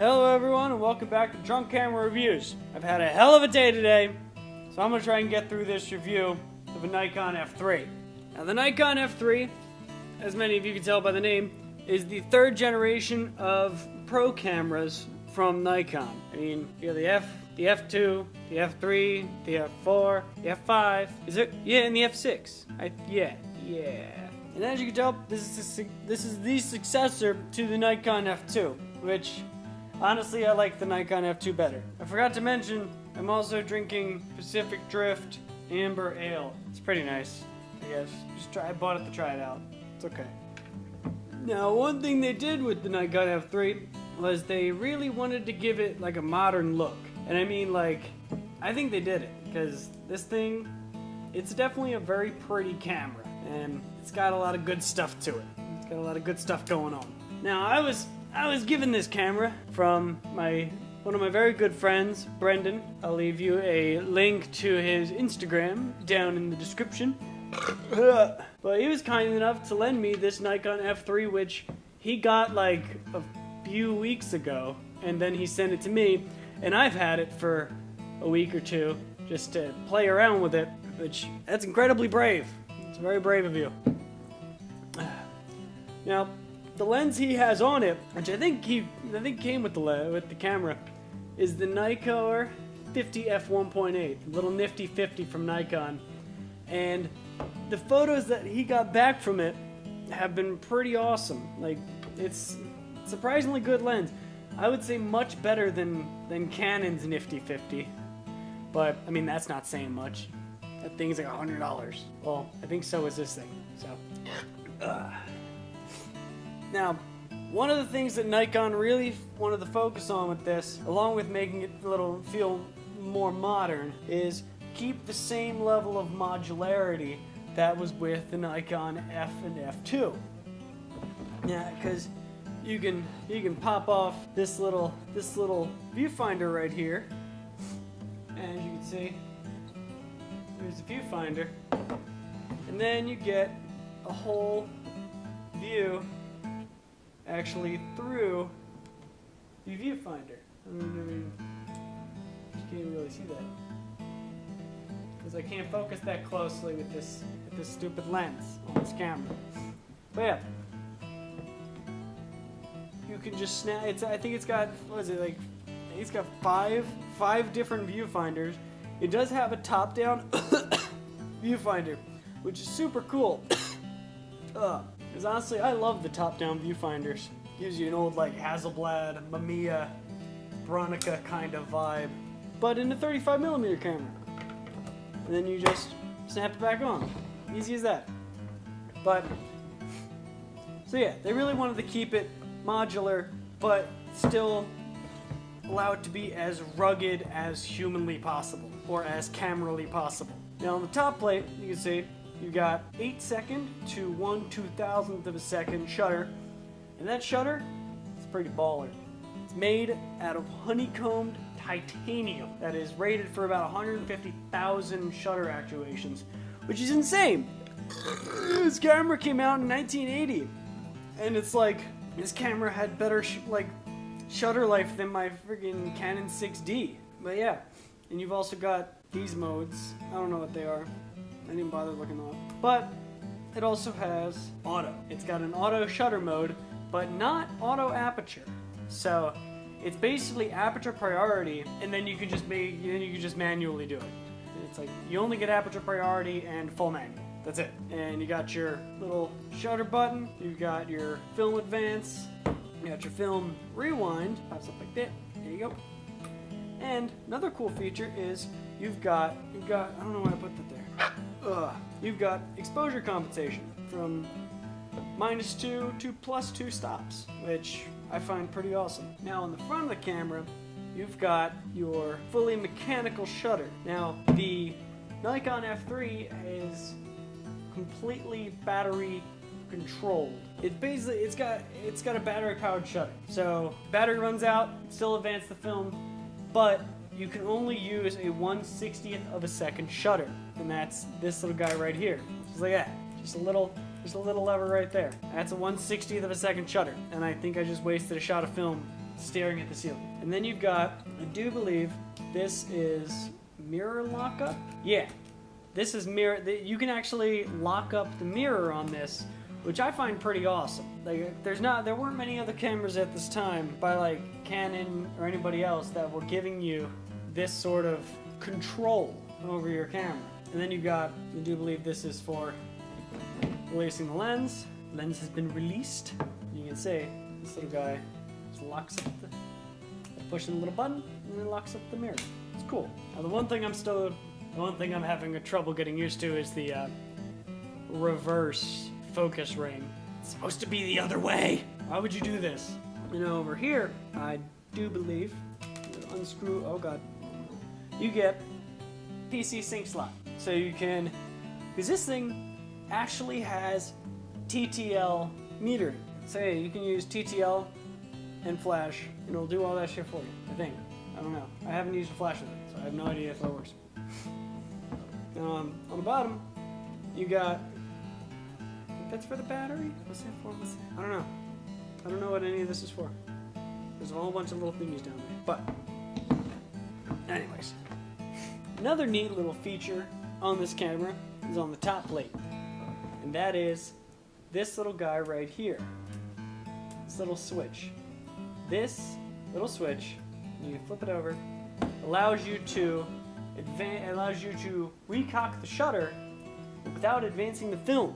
Hello everyone and welcome back to Drunk Camera Reviews. I've had a hell of a day today, so I'm going to try and get through this review of a Nikon F3. Now the Nikon F3, as many of you can tell by the name, is the third generation of pro cameras from Nikon. I mean, you have the F2, the F3, the F4, the F5, and the F6. Yeah. And as you can tell, this is the successor to the Nikon F2, which honestly I like the Nikon F2 better. I forgot to mention, I'm also drinking Pacific Drift Amber Ale. It's pretty nice, I guess. I bought it to try it out. It's okay. Now, one thing they did with the Nikon F3 was they really wanted to give it like a modern look. And I mean, like, I think they did it, because this thing, it's definitely a very pretty camera, and it's got a lot of good stuff to it. It's got a lot of good stuff going on. Now, I was given this camera from one of my very good friends, Brendan. I'll leave you a link to his Instagram down in the description. But he was kind enough to lend me this Nikon F3, which he got like a few weeks ago, and then he sent it to me, and I've had it for a week or two just to play around with it, which that's incredibly brave. It's very brave of you. Now, the lens he has on it, which I think came with the camera, is the Nikon 50 f1.8, little nifty 50 from Nikon, and the photos that he got back from it have been pretty awesome. Like, it's surprisingly good lens. I would say much better than Canon's nifty 50, but I mean that's not saying much. That thing's like $100. Well, I think so is this thing. So, now, one of the things that Nikon really wanted to focus on with this, along with making it feel more modern, is keep the same level of modularity that was with the Nikon F and F2. Yeah, because you can pop off this little viewfinder right here. As you can see, there's a viewfinder, and then you get a whole view actually through the viewfinder. I mean, you can't really see that because I can't focus that closely with this stupid lens on this camera. But yeah, you can just snap. I think it's got, what is it, like? I think it's got five different viewfinders. It does have a top-down viewfinder, which is super cool. Because honestly, I love the top-down viewfinders. Gives you an old like Hasselblad, Mamiya, Bronica kind of vibe, but in a 35mm camera. And then you just snap it back on. Easy as that. But, so yeah, they really wanted to keep it modular, but still allow it to be as rugged as humanly possible, or as camerally possible. Now on the top plate, you can see you've got 8-second to 1/2000th of a second shutter, and that shutter is pretty baller. It's made out of honeycombed titanium that is rated for about 150,000 shutter actuations, which is insane. This camera came out in 1980, and it's like this camera had better shutter life than my friggin' Canon 6D. But yeah, and you've also got these modes. I don't know what they are. I didn't bother looking them up. But it also has auto. It's got an auto shutter mode, but not auto aperture. So it's basically aperture priority, and then you can just manually do it. It's like you only get aperture priority and full manual. That's it. And you got your little shutter button. You've got your film advance. You got your film rewind. Pops up like that. There you go. And another cool feature is you've got I don't know why I put that there. You've got exposure compensation from -2 to +2 stops, which I find pretty awesome. Now on the front of the camera, you've got your fully mechanical shutter. Now the Nikon F3 is completely battery controlled. It's got a battery powered shutter. So battery runs out, still advance the film, but you can only use a 1/60th of a second shutter, and that's this little guy right here. Just like that. Just a little lever right there. That's a 1/60th of a second shutter, and I think I just wasted a shot of film staring at the ceiling. And then you've got, I do believe, this is mirror lockup. Yeah, this is mirror. You can actually lock up the mirror on this, which I find pretty awesome. Like, there weren't many other cameras at this time by like Canon or anybody else that were giving you this sort of control over your camera. And then you've got, I do believe this is for releasing the lens. Lens has been released. You can see this little guy just locks up pushing a little button and then locks up the mirror. It's cool. Now the one thing I'm having a trouble getting used to is the reverse focus ring. It's supposed to be the other way. Why would you do this? You know, over here, I do believe, unscrew, oh god, you get PC sync slot. So you can, because this thing actually has TTL metering. So yeah, you can use TTL and flash, and it'll do all that shit for you, I think. I don't know. I haven't used a flash with it, so I have no idea if that works. On the bottom, you got, I think that's for the battery? What's that for? I don't know. I don't know what any of this is for. There's a whole bunch of little thingies down there. But, anyways. Another neat little feature on this camera is on the top plate. And that is this little guy right here. This little switch. This little switch, you flip it over, allows you to recock the shutter without advancing the film.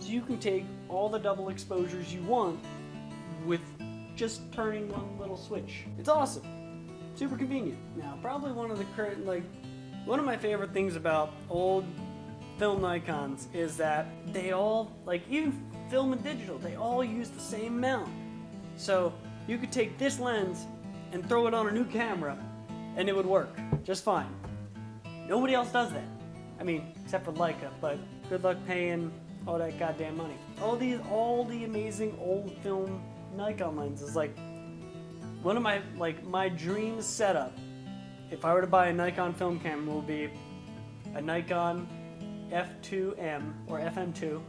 So you can take all the double exposures you want with just turning one little switch. It's awesome. Super convenient. Now, probably one of my favorite things about old film Nikons is that they all, like even film and digital, they all use the same mount. So you could take this lens and throw it on a new camera and it would work just fine. Nobody else does that. I mean, except for Leica, but good luck paying all that goddamn money. All the amazing old film Nikon lenses, like one of my dream setup, if I were to buy a Nikon film camera, will be a Nikon F2M or FM2,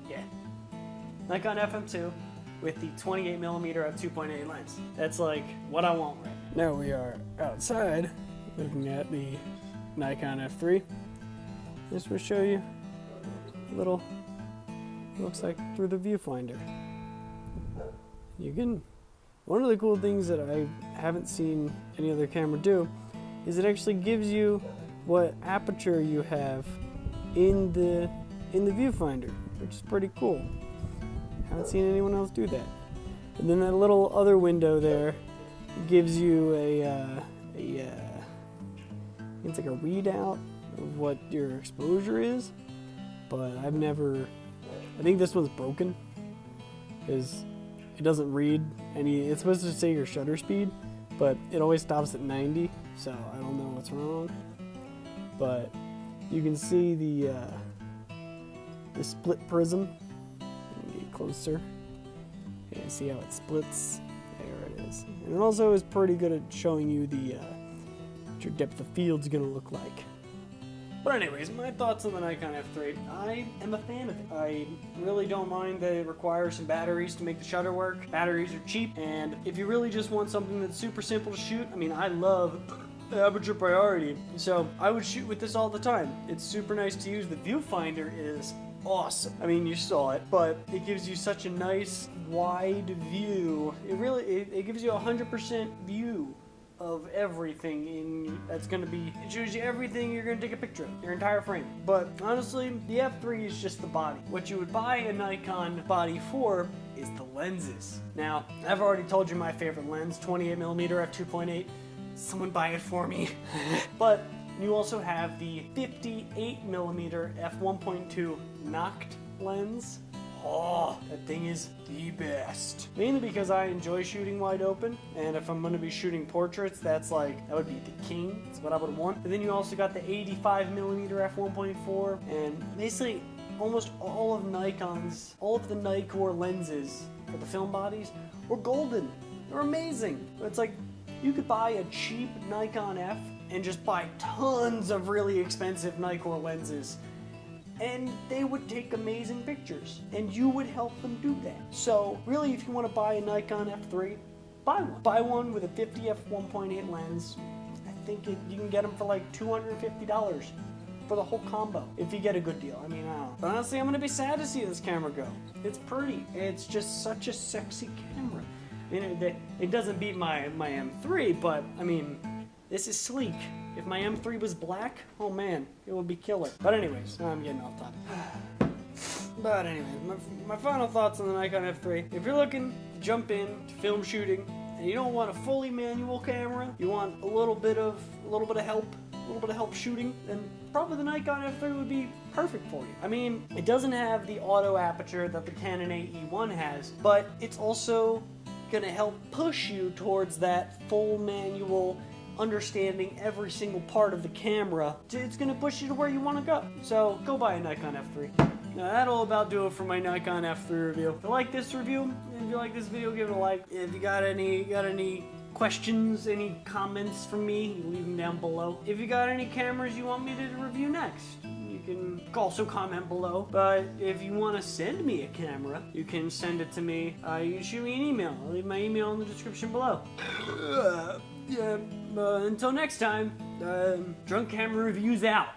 yeah. Nikon FM2 with the 28mm f2.8 lens. That's like what I want right now. Now we are outside looking at the Nikon F3. This will show you a little, looks like through the viewfinder. One of the cool things that I haven't seen any other camera do is it actually gives you what aperture you have in the viewfinder, which is pretty cool. Haven't seen anyone else do that. And then that little other window there gives you it's like a readout of what your exposure is, but I think this one's broken because it doesn't read any. It's supposed to say your shutter speed, but it always stops at 90, so I don't know what's wrong. But you can see the split prism. Get closer. Okay, see how it splits? There it is. And it also is pretty good at showing you what your depth of field's gonna look like. But anyways, my thoughts on the Nikon F3. I am a fan of it. I really don't mind that it requires some batteries to make the shutter work. Batteries are cheap, and if you really just want something that's super simple to shoot, I mean, I love aperture priority, so I would shoot with this all the time. It's super nice to use. The viewfinder is awesome. I mean, you saw it, but it gives you such a nice wide view. It gives you 100% view of everything that's going to be, it shows you everything you're going to take a picture of, your entire frame. But honestly, the F3 is just the body. What you would buy a Nikon body for is the lenses. Now, I've already told you my favorite lens, 28mm f2.8. Someone buy it for me. But you also have the 58mm f1.2 Noct lens. Oh, that thing is the best. Mainly because I enjoy shooting wide open, and if I'm going to be shooting portraits, that would be the king. That's what I would want. And then you also got the 85mm f1.4, and basically almost all of the Nikkor lenses for the film bodies were golden. They're amazing. It's like you could buy a cheap Nikon F and just buy tons of really expensive Nikkor lenses, and they would take amazing pictures, and you would help them do that. So really, if you want to buy a Nikon F3, buy one. Buy one with a 50 f1.8 lens. I think you can get them for like $250 for the whole combo if you get a good deal. I mean, I don't know. But honestly, I'm gonna be sad to see this camera go. It's pretty. It's just such a sexy camera. I mean, it doesn't beat my M3, but I mean, this is sleek. If my M3 was black, oh man, it would be killer. But anyways, I'm getting off topic. But anyway, my final thoughts on the Nikon F3. If you're looking to jump in to film shooting and you don't want a fully manual camera, you want a little bit of help shooting, then probably the Nikon F3 would be perfect for you. I mean, it doesn't have the auto aperture that the Canon AE1 has, but it's also gonna help push you towards that full manual, understanding every single part of the camera. It's gonna push you to where you wanna go. So go buy a Nikon F3. Now that'll about do it for my Nikon F3 review. If you like this review, if you like this video, give it a like. If you got any questions, any comments from me, leave them down below. If you got any cameras you want me to review next, you can also comment below. But if you want to send me a camera, you can send it to me. You can shoot me an email. I'll leave my email in the description below. Until next time, Drunk Camera Reviews out.